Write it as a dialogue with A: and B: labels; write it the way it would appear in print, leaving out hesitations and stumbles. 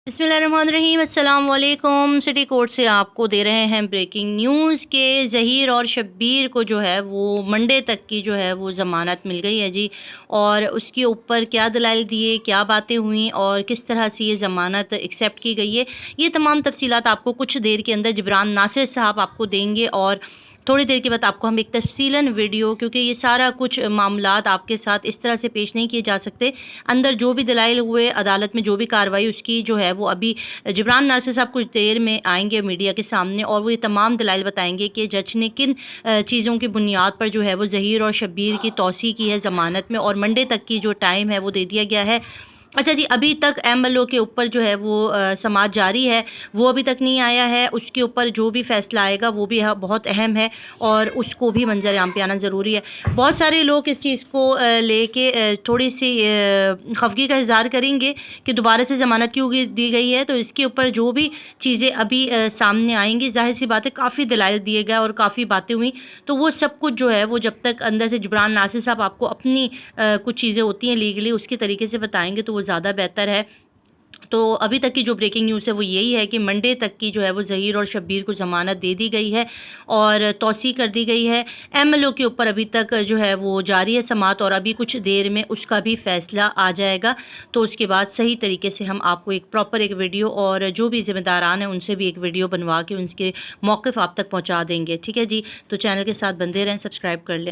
A: बिस्मिल्लाहिर्रहमानिर्रहीम। अस्सलाम वालेकुम। सिटी कोर्ट से आपको दे रहे हैं ब्रेकिंग न्यूज़ के ज़हीर और शब्बीर को जो है वो मंडे तक की जो है वो ज़मानत मिल गई है जी। और उसके ऊपर क्या दलाइल दिए, क्या बातें हुई और किस तरह से ये ज़मानत एक्सेप्ट की गई है, ये तमाम तफसीलात आपको कुछ देर के अंदर जिब्रान नासिर साहब आपको देंगे। और थोड़ी देर के बाद आपको हम एक तफसीलन वीडियो, क्योंकि ये सारा कुछ मामलात आपके साथ इस तरह से पेश नहीं किए जा सकते, अंदर जो भी दलाइल हुए, अदालत में जो भी कार्रवाई उसकी जो है वो अभी जिब्रान नासिर साहब कुछ देर में आएंगे मीडिया के सामने और वो ये तमाम दलाइल बताएंगे कि जज ने किन चीज़ों की बुनियाद पर जो है वो ज़हीर और शब्बीर की तौसी की है ज़मानत में, और मंडे तक की जो टाइम है वो दे दिया गया है। अच्छा जी, अभी तक एमएलओ के ऊपर जो है वो समाअत जारी है, वो अभी तक नहीं आया है। उसके ऊपर जो भी फ़ैसला आएगा वो भी बहुत अहम है और उसको भी मंज़र-ए-आम पे आना ज़रूरी है। बहुत सारे लोग इस चीज़ को लेके थोड़ी सी खफगी का इज़हार करेंगे कि दोबारा से ज़मानत क्यों दी गई है। तो इसके ऊपर जो भी चीज़ें अभी सामने आएँगी, ज़ाहिर-सी बात है काफ़ी दलाइल दिए गए और काफ़ी बातें हुई, तो वो सब कुछ जो है वो जब तक अंदर से जिब्रान नासिर साहब आपको अपनी कुछ चीज़ें होती हैं लीगली उसके तरीके से बताएँगे तो वो ज़्यादा बेहतर है। तो अभी तक की जो ब्रेकिंग न्यूज़ है वो यही है कि मंडे तक की जो है वो ज़हीर और शब्बीर को ज़मानत दे दी गई है और तौसी कर दी गई है। एमएलओ के ऊपर अभी तक जो है वो जारी है समाअत और अभी कुछ देर में उसका भी फ़ैसला आ जाएगा। तो उसके बाद सही तरीके से हम आपको एक प्रॉपर एक वीडियो और जो भी ज़िम्मेदारान हैं उनसे भी एक वीडियो बनवा के उनके मौक़िफ़ आप तक पहुँचा देंगे। ठीक है जी, तो चैनल के साथ बंधे रहें, सब्सक्राइब कर लें।